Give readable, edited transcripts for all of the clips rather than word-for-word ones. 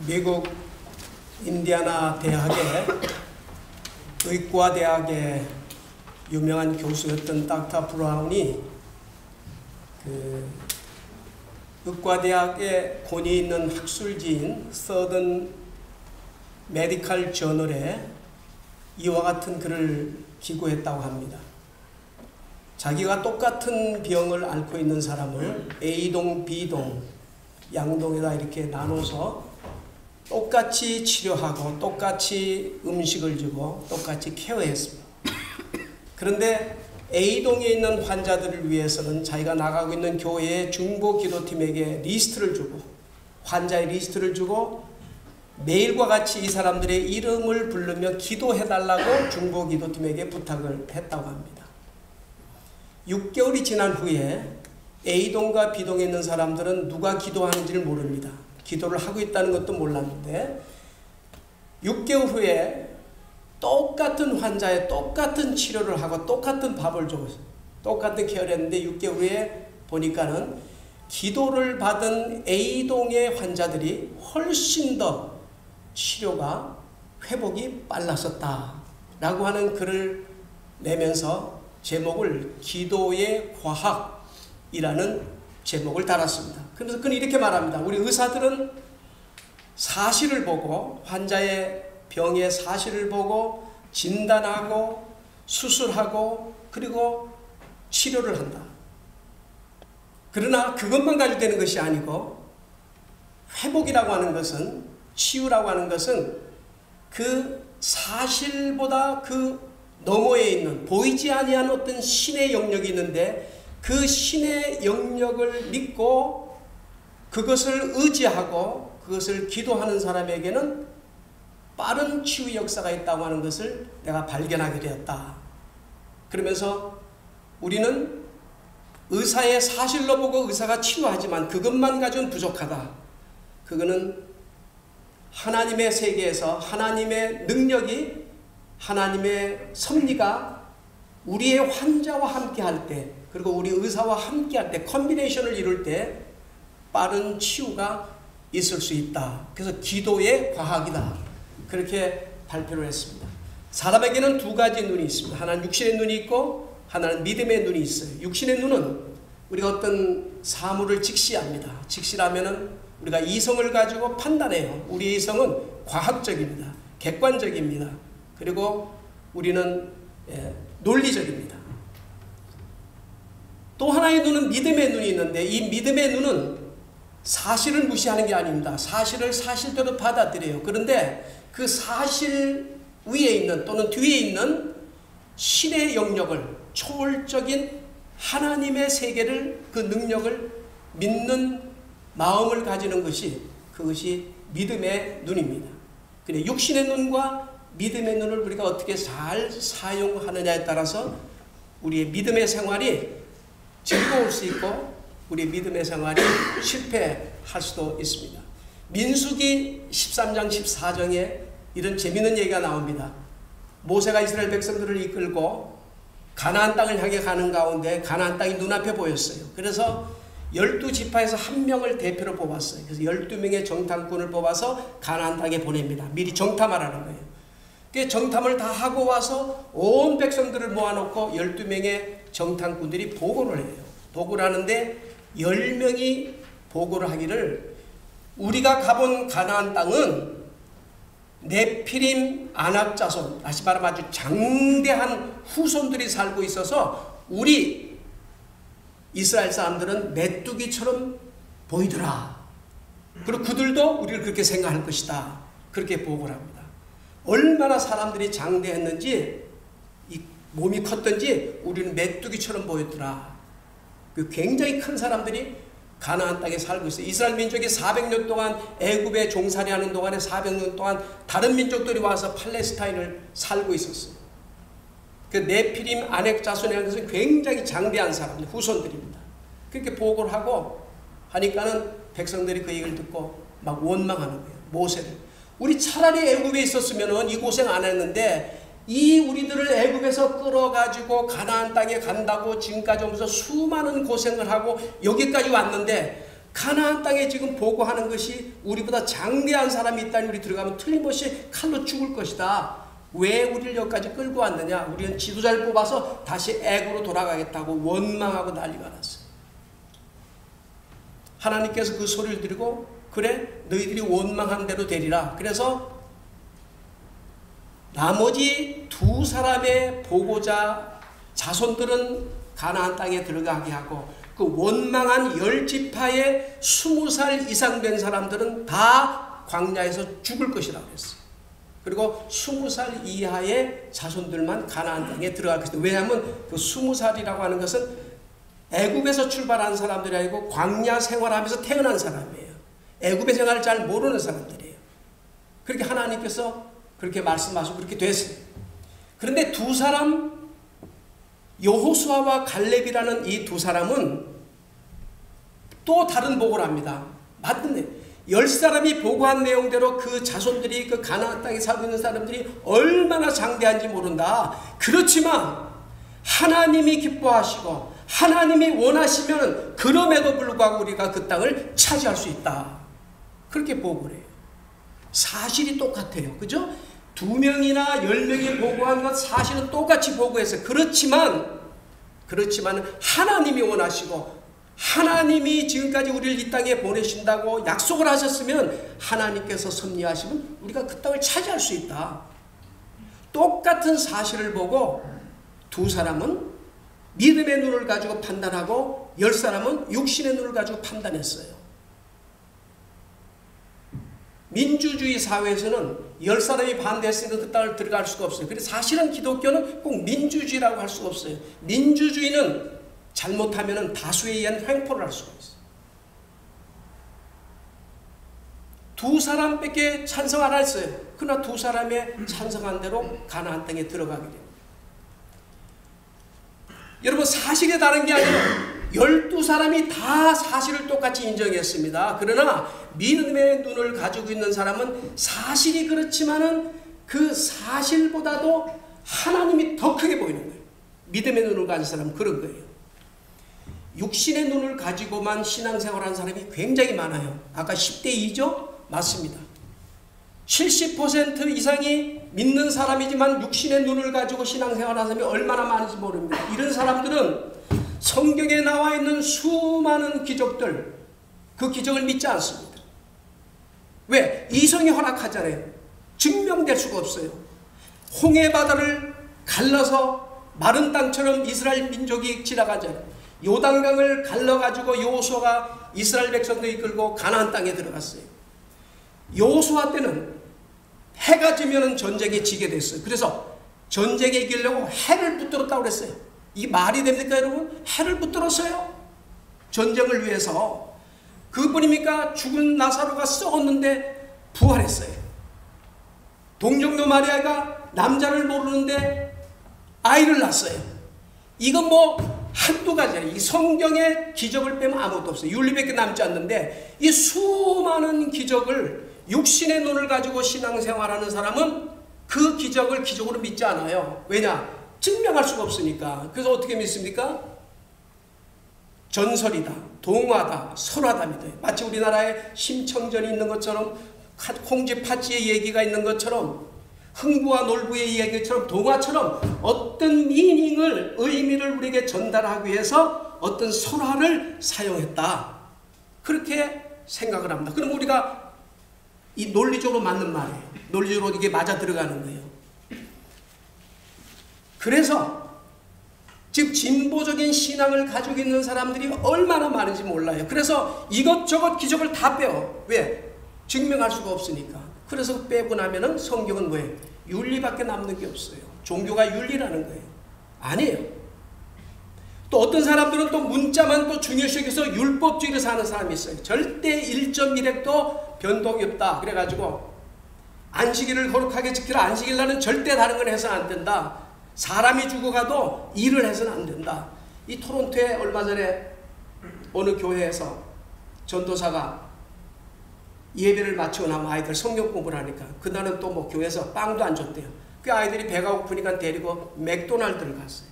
미국 인디애나 대학의 의과대학의 유명한 교수였던 닥터 브라운이 의과대학의 권위 있는 학술지인 서던 메디컬 저널에 이와 같은 글을 기고했다고 합니다. 자기가 똑같은 병을 앓고 있는 사람을 A동, B동, 양동에다 이렇게 나눠서 똑같이 치료하고 똑같이 음식을 주고 똑같이 케어했습니다. 그런데 A동에 있는 환자들을 위해서는 자기가 나가고 있는 교회의 중보 기도팀에게 리스트를 주고 환자의 리스트를 주고 매일과 같이 이 사람들의 이름을 부르며 기도해달라고 중보 기도팀에게 부탁을 했다고 합니다. 6개월이 지난 후에 A동과 B동에 있는 사람들은 누가 기도하는지를 모릅니다. 기도를 하고 있다는 것도 몰랐는데 6개월 후에 똑같은 환자에 똑같은 치료를 하고 똑같은 밥을 주고 똑같은 케어를 했는데 6개월 후에 보니까는 기도를 받은 A동의 환자들이 훨씬 더 치료가 회복이 빨랐었다라고 하는 글을 내면서 제목을 기도의 과학이라는 제목을 달았습니다. 그래서 그는 이렇게 말합니다. 우리 의사들은 사실을 보고 환자의 병의 사실을 보고 진단하고 수술하고 그리고 치료를 한다. 그러나 그것만 가지고 되는 것이 아니고 회복이라고 하는 것은 치유라고 하는 것은 그 사실보다 그 너머에 있는 보이지 아니한 어떤 신의 영역이 있는데 그 신의 영역을 믿고 그것을 의지하고 그것을 기도하는 사람에게는 빠른 치유 역사가 있다고 하는 것을 내가 발견하게 되었다. 그러면서 우리는 의사의 사실로 보고 의사가 치료하지만 그것만 가지고는 부족하다. 그거는 하나님의 세계에서 하나님의 능력이 하나님의 섭리가 우리의 환자와 함께 할 때 그리고 우리 의사와 함께 할 때 컨비네이션을 이룰 때 빠른 치유가 있을 수 있다. 그래서 기도의 과학이다. 그렇게 발표를 했습니다. 사람에게는 두 가지 눈이 있습니다. 하나는 육신의 눈이 있고 하나는 믿음의 눈이 있어요. 육신의 눈은 우리가 어떤 사물을 직시합니다. 직시라면은 우리가 이성을 가지고 판단해요. 우리의 이성은 과학적입니다. 객관적입니다. 그리고 우리는 논리적입니다. 또 하나의 눈은 믿음의 눈이 있는데 이 믿음의 눈은 사실을 무시하는 게 아닙니다. 사실을 사실대로 받아들여요. 그런데 그 사실 위에 있는 또는 뒤에 있는 신의 영역을 초월적인 하나님의 세계를 그 능력을 믿는 마음을 가지는 것이 그것이 믿음의 눈입니다. 근데 육신의 눈과 믿음의 눈을 우리가 어떻게 잘 사용하느냐에 따라서 우리의 믿음의 생활이 즐거울 수 있고 우리의 믿음의 생활이 실패할 수도 있습니다. 민수기 13장 14장에 이런 재미있는 얘기가 나옵니다. 모세가 이스라엘 백성들을 이끌고 가나안 땅을 향해 가는 가운데 가나안 땅이 눈앞에 보였어요. 그래서 12지파에서 한 명을 대표로 뽑았어요. 그래서 12명의 정탐꾼을 뽑아서 가나안 땅에 보냅니다. 미리 정탐하라는 거예요. 그 정탐을 다 하고 와서 온 백성들을 모아놓고 12명의 정탐꾼들이 보고를 해요. 보고를 하는데 10명이 보고를 하기를 우리가 가본 가나안 땅은 네피림 아낙자손, 다시 말하면 아주 장대한 후손들이 살고 있어서 우리 이스라엘 사람들은 메뚜기처럼 보이더라. 그리고 그들도 우리를 그렇게 생각할 것이다. 그렇게 보고를 합니다. 얼마나 사람들이 장대했는지 이 몸이 컸던지 우리는 메뚜기처럼 보였더라. 굉장히 큰 사람들이 가나안 땅에 살고 있어요. 이스라엘 민족이 400년 동안 애굽에 종살이 하는 동안에 400년 동안 다른 민족들이 와서 팔레스타인을 살고 있었어요. 그 네피림 아넥 자손이라는 것은 굉장히 장대한 사람들, 후손들입니다. 그렇게 보고를 하고 하니까는 백성들이 그 얘기를 듣고 막 원망하는 거예요. 모세를. 우리 차라리 애굽에 있었으면 이 고생 안 했는데 이 우리들을 애굽에서 끌어가지고 가나안 땅에 간다고 지금까지 오면서 수많은 고생을 하고 여기까지 왔는데 가나안 땅에 지금 보고하는 것이 우리보다 장대한 사람이 있다니 우리 들어가면 틀림없이 칼로 죽을 것이다. 왜 우리를 여기까지 끌고 왔느냐? 우리는 지도자를 뽑아서 다시 애굽으로 돌아가겠다고 원망하고 난리가 났어요. 하나님께서 그 소리를 들고 그래 너희들이 원망한 대로 되리라. 그래서 나머지 두 사람의 보고자 자손들은 가나안 땅에 들어가게 하고 그 원망한 10지파의 20살 이상 된 사람들은 다 광야에서 죽을 것이라고 했어요. 그리고 20살 이하의 자손들만 가나안 땅에 들어갈 것이다. 왜냐하면 그 20살이라고 하는 것은 애굽에서 출발한 사람들이 아니고 광야 생활하면서 태어난 사람이에요. 애굽의 생활을 잘 모르는 사람들이에요. 그렇게 하나님께서 그렇게 말씀하시고 그렇게 됐어요. 그런데 두 사람 여호수아와 갈렙이라는 이 두 사람은 또 다른 보고를 합니다. 맞네. 10사람이 보고한 내용대로 그 자손들이 그 가나안 땅에 살고 있는 사람들이 얼마나 장대한지 모른다. 그렇지만 하나님이 기뻐하시고 하나님이 원하시면 그럼에도 불구하고 우리가 그 땅을 차지할 수 있다. 그렇게 보고를 해요. 사실이 똑같아요. 그죠? 2명이나 10명이 보고한 것 사실은 똑같이 보고해서 그렇지만 하나님이 원하시고 하나님이 지금까지 우리를 이 땅에 보내신다고 약속을 하셨으면 하나님께서 섭리하시면 우리가 그 땅을 차지할 수 있다. 똑같은 사실을 보고 두 사람은 믿음의 눈을 가지고 판단하고 10사람은 육신의 눈을 가지고 판단했어요. 민주주의 사회에서는 10사람이 반대했으니까 그 땅을 들어갈 수가 없어요. 그래서 사실은 기독교는 꼭 민주주의라고 할 수가 없어요. 민주주의는 잘못하면 다수에 의한 횡포를 할 수가 있어요. 두 사람밖에 찬성 안 했어요. 그러나 두 사람의 찬성한 대로 가나안 땅에 들어가게 됩니다. 여러분 사실이 다른 게 아니라 12사람이 다 사실을 똑같이 인정했습니다. 그러나 믿음의 눈을 가지고 있는 사람은 사실이 그렇지만은 그 사실보다도 하나님이 더 크게 보이는 거예요. 믿음의 눈을 가진 사람은 그런 거예요. 육신의 눈을 가지고만 신앙생활하는 사람이 굉장히 많아요. 아까 10대 2죠? 맞습니다. 70% 이상이 믿는 사람이지만 육신의 눈을 가지고 신앙생활하는 사람이 얼마나 많은지 모릅니다. 이런 사람들은 성경에 나와 있는 수많은 기적들, 그 기적을 믿지 않습니다. 왜? 이성이 허락하잖아요. 증명될 수가 없어요. 홍해 바다를 갈라서 마른 땅처럼 이스라엘 민족이 지나가잖아요. 요단강을 갈라가지고 여호수아가 이스라엘 백성들 이끌고 가나안 땅에 들어갔어요. 여호수아 때는 해가 지면 전쟁에 지게 됐어요. 그래서 전쟁에 이기려고 해를 붙들었다고 그랬어요. 이게 말이 됩니까 여러분? 해를 붙들었어요. 전쟁을 위해서. 그뿐입니까? 죽은 나사로가 썩었는데 부활했어요. 동정녀 마리아가 남자를 모르는데 아이를 낳았어요. 이건 뭐 한두 가지 아니에요. 이 성경의 기적을 빼면 아무것도 없어요. 윤리밖에 남지 않는데 이 수많은 기적을 육신의 눈을 가지고 신앙생활하는 사람은 그 기적을 기적으로 믿지 않아요. 왜냐? 증명할 수가 없으니까. 그래서 어떻게 믿습니까? 전설이다, 동화다, 설화다 믿어요. 마치 우리나라에 심청전이 있는 것처럼 홍지 파치의 얘기가 있는 것처럼 흥부와 놀부의 얘기처럼 동화처럼 어떤 미닝을 의미를 우리에게 전달하기 위해서 어떤 설화를 사용했다. 그렇게 생각을 합니다. 그럼 우리가 이 논리적으로 맞는 말이에요. 논리적으로 이게 맞아 들어가는 거예요. 그래서 지금 진보적인 신앙을 가지고 있는 사람들이 얼마나 많은지 몰라요. 그래서 이것저것 기적을 다 빼요. 왜? 증명할 수가 없으니까. 그래서 빼고 나면은 성경은 뭐예요? 윤리밖에 남는 게 없어요. 종교가 윤리라는 거예요. 아니에요. 또 어떤 사람들은 또 문자만 또 중요시해서 율법주의를 사는 사람이 있어요. 절대 1.1핵도 변동이 없다. 그래가지고 안식일을 거룩하게 지키라. 안식일 날은 절대 다른 건 해서는 안 된다. 사람이 죽어가도 일을 해서는 안 된다. 이 토론토에 얼마 전에 어느 교회에서 전도사가 예배를 마치고 나면 아이들 성경 공부를 하니까 그날은 또 뭐 교회에서 빵도 안 줬대요. 그 아이들이 배가 고프니까 데리고 맥도날드를 갔어요.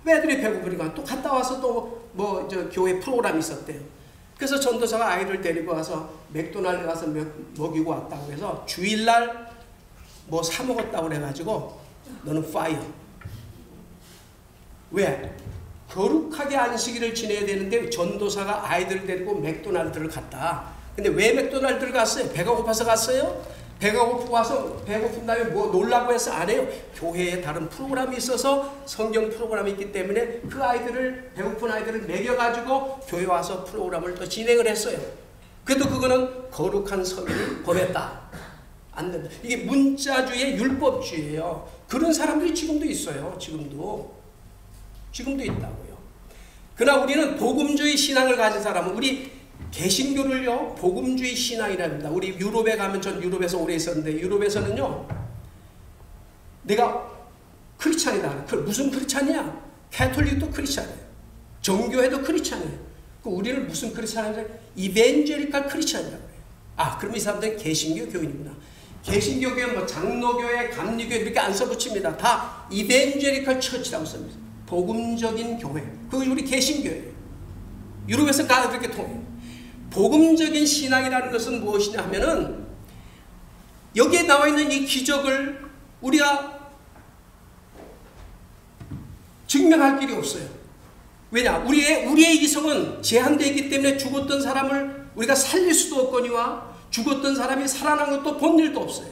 왜 애들이 배고프니까 또 갔다 와서 또 뭐 저 교회 프로그램이 있었대요. 그래서 전도사가 아이를 데리고 와서 맥도날드 가서 먹이고 왔다고 해서 주일날 뭐 사 먹었다고 그래가지고 너는 파이어. 왜? 거룩하게 안식일을 지내야 되는데 전도사가 아이들을 데리고 맥도날드를 갔다. 근데 왜 맥도날드를 갔어요? 배가 고파서 갔어요? 배가 고프고 와서 배고픈 다음에 뭐 놀라고 해서 안 해요. 교회에 다른 프로그램이 있어서 성경 프로그램이 있기 때문에 그 아이들을, 배고픈 아이들을 먹여가지고 교회 와서 프로그램을 또 진행을 했어요. 그래도 그거는 거룩한 성인을 범했다. 안 된다. 이게 문자주의 율법주의예요. 그런 사람들이 지금도 있어요. 지금도 있다고요. 그러나 우리는 복음주의 신앙을 가진 사람은, 우리 개신교를요 복음주의 신앙이랍니다. 우리 유럽에 가면, 전 유럽에서 오래 있었는데 유럽에서는요 내가 크리스찬이다. 무슨 크리스찬이야? 가톨릭도 크리스찬이에요. 정교회도 크리스찬이에요. 우리는 무슨 크리스찬이냐? 이벤젤리칼 크리스찬이라고 해요. 아, 그럼 이 사람들은 개신교 교인이구나. 개신교 교회, 뭐 장로교회, 감리교회 이렇게 안 써붙입니다. 다 이벤젤리칼 처치라고 씁니다. 복음적인 교회. 그게 우리 개신교회예요. 유럽에서 다 그렇게 통해요. 복음적인 신앙이라는 것은 무엇이냐 하면은 여기에 나와 있는 이 기적을 우리가 증명할 길이 없어요. 왜냐? 우리의 이성은 제한되어 있기 때문에 죽었던 사람을 우리가 살릴 수도 없거니와 죽었던 사람이 살아난 것도 본 일도 없어요.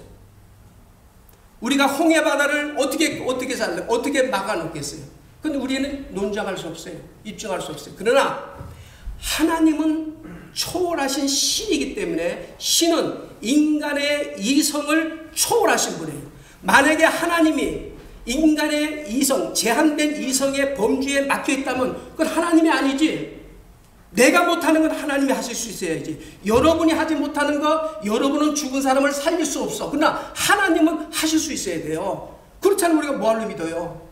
우리가 홍해 바다를 어떻게 막아놓겠어요? 근데 우리는 논증할 수 없어요. 입증할 수 없어요. 그러나 하나님은 초월하신 신이기 때문에, 신은 인간의 이성을 초월하신 분이에요. 만약에 하나님이 인간의 이성, 제한된 이성의 범주에 막혀있다면 그건 하나님이 아니지. 내가 못하는 건 하나님이 하실 수 있어야지. 여러분이 하지 못하는 거, 여러분은 죽은 사람을 살릴 수 없어. 그러나 하나님은 하실 수 있어야 돼요. 그렇지 않으면 우리가 뭐하러 믿어요?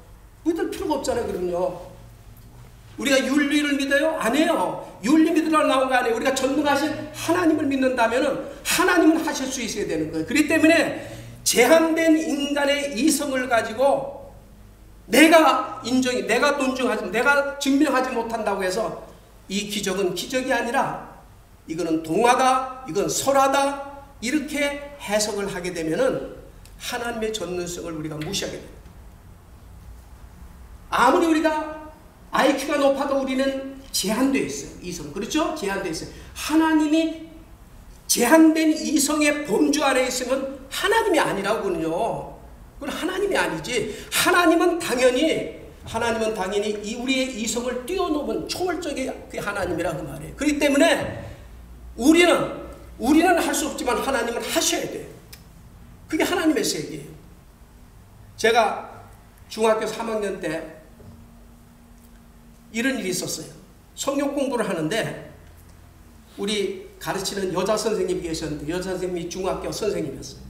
믿을 필요가 없잖아요. 그럼요. 우리가 윤리를 믿어요? 안 해요. 윤리 믿으러 나온 거 아니에요. 우리가 전능하신 하나님을 믿는다면 하나님은 하실 수 있어야 되는 거예요. 그렇기 때문에 제한된 인간의 이성을 가지고 내가 논증하지, 내가 증명하지 못한다고 해서 이 기적은 기적이 아니라 이거는 동화다, 이건 설화다, 이렇게 해석을 하게 되면은 하나님의 전능성을 우리가 무시하게 됩니다. 아무리 우리가 IQ가 높아도 우리는 제한되어 있어요. 이성. 그렇죠? 제한되어 있어요. 하나님이 제한된 이성의 범주 아래에 있으면 하나님이 아니라고는요. 그건 하나님이 아니지. 하나님은 당연히 우리의 이성을 뛰어넘은 초월적인 그 하나님이라고 말해요. 그렇기 때문에 우리는 할 수 없지만 하나님은 하셔야 돼요. 그게 하나님의 세계예요. 제가 중학교 3학년 때 이런 일이 있었어요. 성경 공부를 하는데 우리 가르치는 여자 선생님이 계셨는데, 여자 선생님이 중학교 선생님이었어요.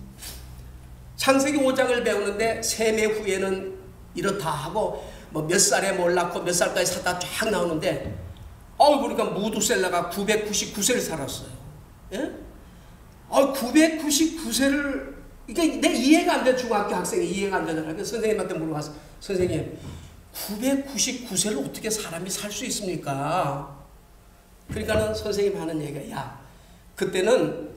창세기 5장을 배우는데 세매 후에는 이렇다 하고 뭐 몇 살에 뭘 낳고 몇 살까지 살다 쫙 나오는데 보니까 무두셀라가 999세를 살았어요. 예? 999세를 이게 내 이해가 안 돼. 중학교 학생이 이해가 안 되잖아요. 그래서 선생님한테 물어봤어. 선생님, 999세를 어떻게 사람이 살 수 있습니까? 그러니까는 선생님 하는 얘기가, 야, 그때는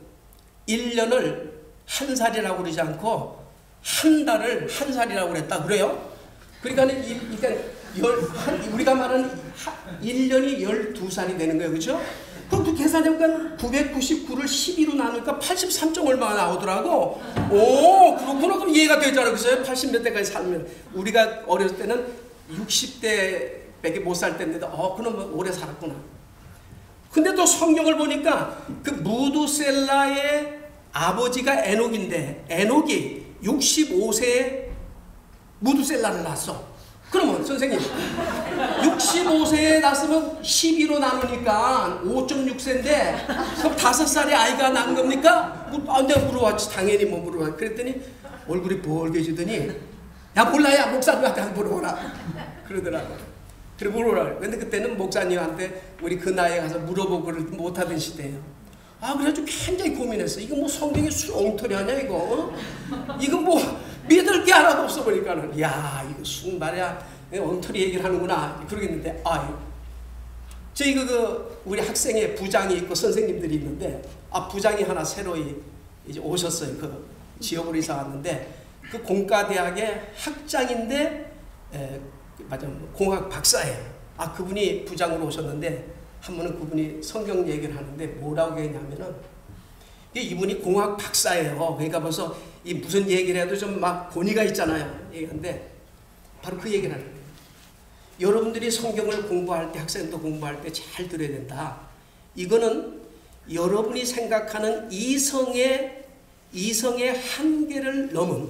1년을 한 살이라고 그러지 않고 한 달을 한 살이라고 그랬다 그래요. 그러니까는 우리가 말하는 1년이 12살이 되는 거예요. 그렇죠? 그럼 그 계산해보니까 999를 12로 나누니까 83점 얼마가 나오더라고. 오, 그렇구나. 그럼 이해가 되잖아. 그래서 80몇 대까지 살면. 우리가 어렸을 때는 60대밖에 못 살 때인데도 그럼 오래 살았구나. 근데 또 성경을 보니까 그 무두셀라의 아버지가 에녹인데, 에녹이 65세에 무두셀라를 낳았어. 그러면 선생님, 65세에 낳았으면 12로 나누니까 5.6세인데 그럼 5살의 아이가 낳은 겁니까? 내가 물어봤지. 당연히 뭐 물어봤지. 그랬더니 얼굴이 벌개지더니, 야, 몰라, 야, 목사님한테 물어보라 그러더라고. 그래 물어보라. 근데 그때는 목사님한테 우리 그 나이에 가서 물어보고를 못하던 시대예요. 그래가지고 굉장히 고민했어. 이거 뭐 성경에 엉터리 하냐 이거? 이거 뭐 믿을 게 하나도 없어 보니까는, 야, 이거 순 말이야 엉터리 얘기를 하는구나 그러겠는데, 저희 우리 학생회 부장이 있고 선생님들이 있는데, 부장이 하나 새로 이제 오셨어요. 그 지역으로 이사 왔는데, 그 공과대학의 학장인데, 맞아, 공학 박사예요. 그분이 부장으로 오셨는데, 한 번은 그분이 성경 얘기를 하는데 뭐라고 했냐면은, 이분이 공학 박사예요. 그러니까 벌써 무슨 얘기를 해도 좀 막 권위가 있잖아요. 얘기하는데 바로 그 얘기를 하는 거예요. 여러분들이 성경을 공부할 때, 학생도 공부할 때 잘 들어야 된다. 이거는 여러분이 생각하는 이성의 한계를 넘은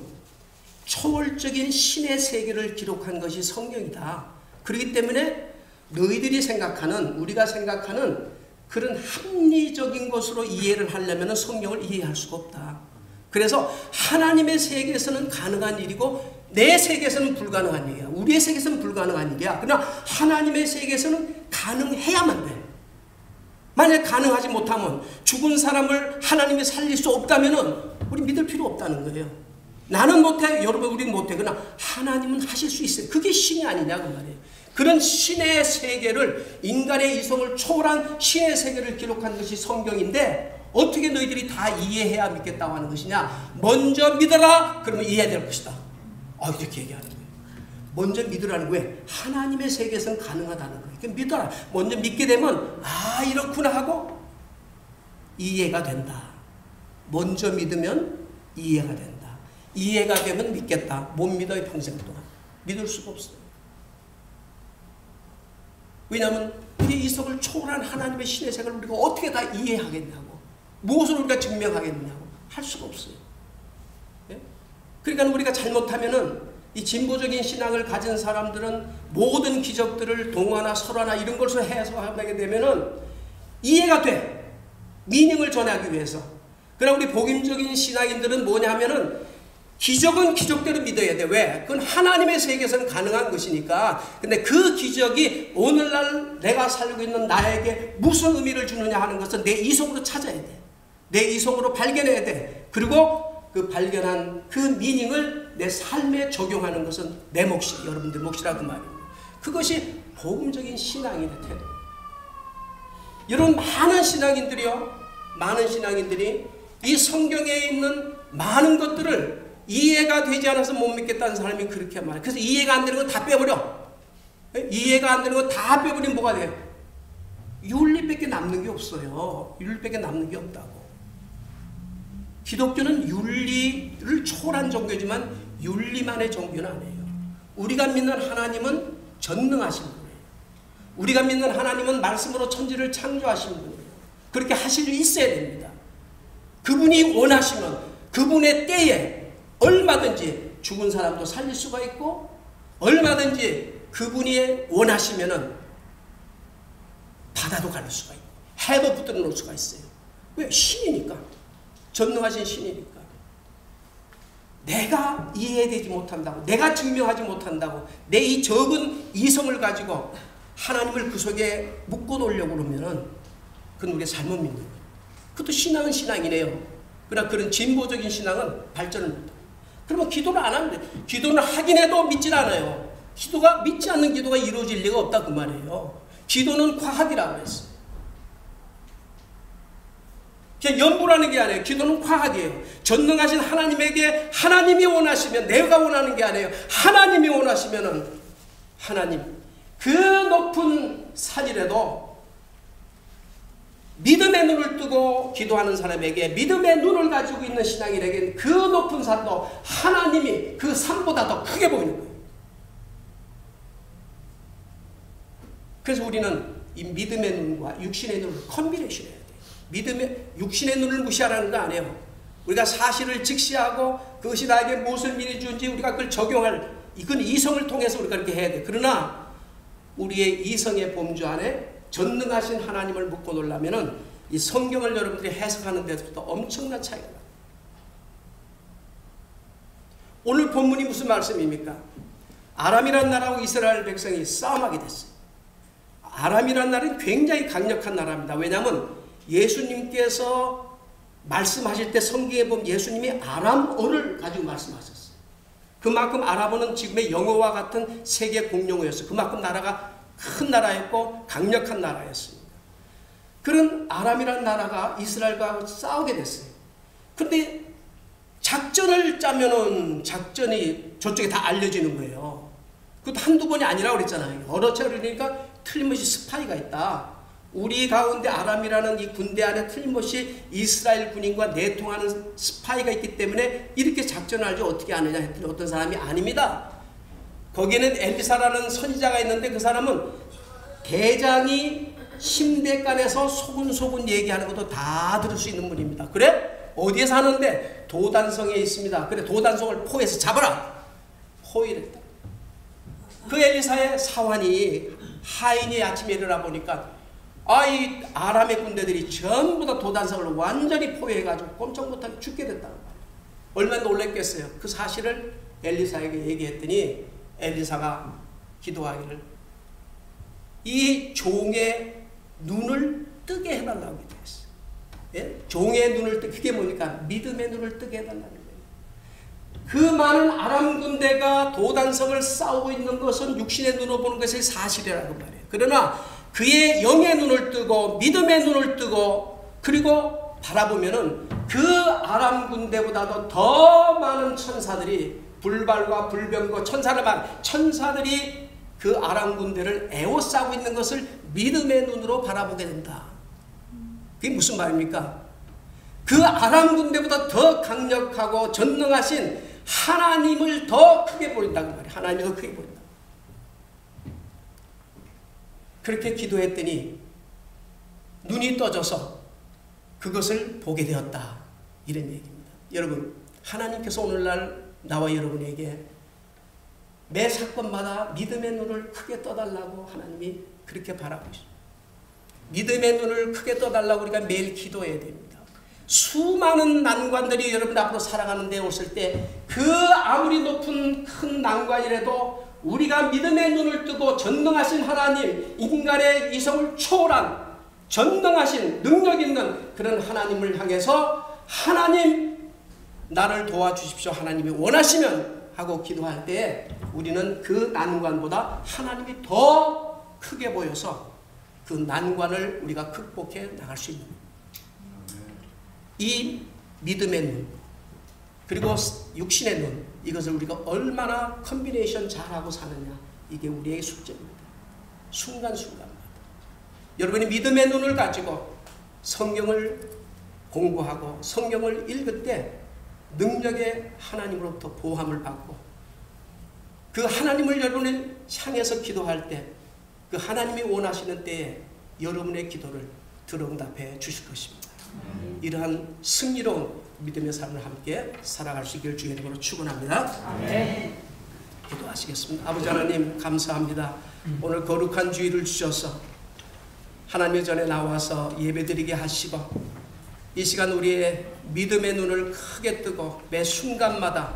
초월적인 신의 세계를 기록한 것이 성경이다. 그렇기 때문에 너희들이 생각하는, 우리가 생각하는 그런 합리적인 것으로 이해를 하려면 성경을 이해할 수가 없다. 그래서 하나님의 세계에서는 가능한 일이고 내 세계에서는 불가능한 일이야. 우리의 세계에서는 불가능한 일이야. 그러나 하나님의 세계에서는 가능해야만 돼. 만약 가능하지 못하면, 죽은 사람을 하나님이 살릴 수 없다면 우리 믿을 필요 없다는 거예요. 나는 못해, 여러분 우리는 못해. 그러나 하나님은 하실 수 있어요. 그게 신이 아니냐 그 말이에요. 그런 신의 세계를, 인간의 이성을 초월한 신의 세계를 기록한 것이 성경인데, 어떻게 너희들이 다 이해해야 믿겠다고 하는 것이냐? 먼저 믿어라. 그러면 이해될 것이다. 이렇게 얘기하는 거예요. 먼저 믿으라는 거예요. 하나님의 세계에서는 가능하다는 거예요. 그러니까 믿어라. 먼저 믿게 되면 이렇구나 하고 이해가 된다. 먼저 믿으면 이해가 된다. 이해가 되면 믿겠다. 못 믿어요. 평생 동안. 믿을 수가 없어요. 왜냐하면 우리 이성을 초월한 하나님의 신의 세계를 우리가 어떻게 다 이해하겠냐고, 무엇을 우리가 증명하겠느냐고 할 수가 없어요. 예? 그러니까 우리가 잘못하면은 이 진보적인 신앙을 가진 사람들은 모든 기적들을 동화나 설화나 이런 것을 해석하게 되면은 이해가 돼. 미닝을 전하기 위해서. 그러나 우리 복음적인 신앙인들은 뭐냐 하면은 기적은 기적대로 믿어야 돼. 왜? 그건 하나님의 세계에서는 가능한 것이니까. 근데 그 기적이 오늘날 내가 살고 있는 나에게 무슨 의미를 주느냐 하는 것은 내 이성으로 찾아야 돼. 내 이성으로 발견해야 돼. 그리고 그 발견한 그 미닝을 내 삶에 적용하는 것은 내 몫이, 여러분들 몫이라고 말입니다. 그것이 복음적인 신앙인의 태도. 여러분, 많은 신앙인들이 이 성경에 있는 많은 것들을 이해가 되지 않아서 못 믿겠다는 사람이 그렇게 말해요. 그래서 이해가 안 되는 거 다 빼버려. 이해가 안 되는 거 다 빼버리면 뭐가 돼요? 윤리밖에 남는 게 없어요. 윤리밖에 남는 게 없다고. 기독교는 윤리를 초월한 종교지만 윤리만의 종교는 아니에요. 우리가 믿는 하나님은 전능하신 분이에요. 우리가 믿는 하나님은 말씀으로 천지를 창조하신 분이에요. 그렇게 하실 수 있어야 됩니다. 그분이 원하시면 그분의 때에 얼마든지 죽은 사람도 살릴 수가 있고, 얼마든지 그분이 원하시면은 바다도 가릴 수가 있고 해도 붙들어 놓을 수가 있어요. 왜? 신이니까. 전능하신 신이니까. 내가 이해되지 못한다고, 내가 증명하지 못한다고 내 이 적은 이성을 가지고 하나님을 그 속에 묶어 놓으려고 그러면은 그건 우리가 잘못 믿는 거예요. 그것도 신앙은 신앙이네요. 그러나 그런 진보적인 신앙은 발전을 못해요. 그러면 기도를 안 하는데, 기도는 하긴 해도 믿질 않아요. 믿지 않는 기도가 이루어질 리가 없다 그 말이에요. 기도는 과학이라고 했어요. 그냥 연구라는 게 아니에요. 기도는 과학이에요. 전능하신 하나님에게 하나님이 원하시면, 내가 원하는 게 아니에요. 하나님이 원하시면은 하나님, 그 높은 산이라도 믿음의 눈을 뜨고 기도하는 사람에게, 믿음의 눈을 가지고 있는 신앙인에게는 그 높은 산도 하나님이 그 산보다 더 크게 보이는 거예요. 그래서 우리는 이 믿음의 눈과 육신의 눈을 컨비네이션 해야 돼요. 육신의 눈을 무시하라는 거 아니에요. 우리가 사실을 직시하고 그것이 나에게 무엇을 미리 준지 우리가 그걸 적용할, 이건 이성을 통해서 우리가 그렇게 해야 돼. 그러나 우리의 이성의 범주 안에 전능하신 하나님을 묻고 놀라면은 이 성경을 여러분들이 해석하는 데서부터 엄청난 차이가 나요. 오늘 본문이 무슨 말씀입니까? 아람이라는 나라하고 이스라엘 백성이 싸움하게 됐어요. 아람이라는 나라는 굉장히 강력한 나라입니다. 왜냐하면 예수님께서 말씀하실 때 성경에 보면 예수님이 아람어를 가지고 말씀하셨어요. 그만큼 아람어는 지금의 영어와 같은 세계 공용어였어요. 그만큼 나라가 큰 나라였고 강력한 나라였습니다. 그런 아람이라는 나라가 이스라엘과 싸우게 됐어요. 근데 작전을 짜면은 작전이 저쪽에 다 알려지는 거예요. 그것도 한두 번이 아니라고 그랬잖아요. 여러 차례 그러니까 틀림없이 스파이가 있다. 우리 가운데 아람이라는 이 군대 안에 틀림없이 이스라엘 군인과 내통하는 스파이가 있기 때문에 이렇게 작전을 알지 어떻게 아느냐 했더니 어떤 사람이 아닙니다. 거기에는 엘리사라는 선지자가 있는데 그 사람은 대장이 심대간에서 소근소근 얘기하는 것도 다 들을 수 있는 분입니다. 그래? 어디에 사는데? 도단성에 있습니다. 그래, 도단성을 포에서 잡아라. 포위했다. 그 엘리사의 사환이 하인이 아침에 일어나 보니까 이 아람의 군대들이 전부 다 도단성을 완전히 포위해가지고 꼼짝 못하게 죽게 됐다는 거예요. 얼마나 놀랬겠어요. 그 사실을 엘리사에게 얘기했더니 엘리사가 기도하기를 이 종의 눈을 뜨게 해달라고 기도했어요. 예? 종의 눈을 뜨게, 그게 뭡니까? 믿음의 눈을 뜨게 해달라는 거예요. 그 많은 아람 군대가 도단성을 싸우고 있는 것은 육신의 눈으로 보는 것이 사실이라고 말해요. 그러나 그의 영의 눈을 뜨고 믿음의 눈을 뜨고 그리고 바라보면은 그 아람 군대보다도 더 많은 천사들이 불발과 불병과 천사들이 그 아람 군대를 에워싸고 있는 것을 믿음의 눈으로 바라보게 된다. 그게 무슨 말입니까? 그 아람 군대보다 더 강력하고 전능하신 하나님을 더 크게 보인다고 말이에요. 하나님이 더 크게 보인다. 그렇게 기도했더니 눈이 떠져서 그것을 보게 되었다. 이런 얘기입니다. 여러분, 하나님께서 오늘날 나와 여러분에게 매 사건마다 믿음의 눈을 크게 떠달라고 하나님이 그렇게 바라고 있습니다. 믿음의 눈을 크게 떠달라고 우리가 매일 기도해야 됩니다. 수많은 난관들이 여러분 앞으로 살아가는 데 오실 때 그 아무리 높은 큰 난관이라도 우리가 믿음의 눈을 뜨고 전능하신 하나님, 인간의 이성을 초월한 전능하신 능력 있는 그런 하나님을 향해서 하나님 나를 도와주십시오. 하나님이 원하시면 하고 기도할 때 우리는 그 난관보다 하나님이 더 크게 보여서 그 난관을 우리가 극복해 나갈 수 있는 이 믿음의 눈 그리고 육신의 눈 이것을 우리가 얼마나 컨비네이션 잘하고 사느냐 이게 우리의 숙제입니다. 순간순간마다 여러분이 믿음의 눈을 가지고 성경을 공부하고 성경을 읽을 때 능력의 하나님으로부터 보함을 받고 그 하나님을 여러분을 향해서 기도할 때 그 하나님이 원하시는 때에 여러분의 기도를 들응답해 주실 것입니다. 이러한 승리로운 믿음의 삶을 함께 살아갈 수 있기를 주의 이름으로 축원합니다. 기도하시겠습니다. 아버지 하나님 감사합니다. 오늘 거룩한 주일을 주셔서 하나님의 전에 나와서 예배드리게 하시고 이 시간 우리의 믿음의 눈을 크게 뜨고 매 순간마다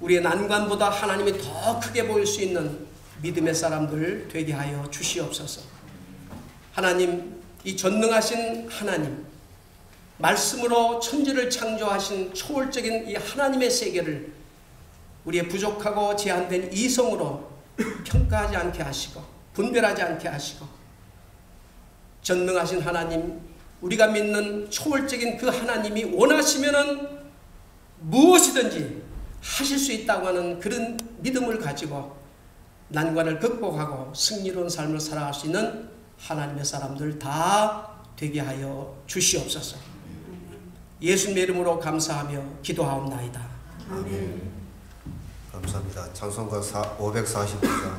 우리의 난관보다 하나님이 더 크게 보일 수 있는 믿음의 사람들 되게 하여 주시옵소서. 하나님, 이 전능하신 하나님, 말씀으로 천지를 창조하신 초월적인 이 하나님의 세계를 우리의 부족하고 제한된 이성으로 평가하지 않게 하시고 분별하지 않게 하시고 전능하신 하나님, 우리가 믿는 초월적인 그 하나님이 원하시면은 무엇이든지 하실 수 있다고 하는 그런 믿음을 가지고 난관을 극복하고 승리로운 삶을 살아갈 수 있는 하나님의 사람들 다 되게 하여 주시옵소서. 예수님의 이름으로 감사하며 기도하옵나이다. 아멘. 감사합니다. 찬송가 545장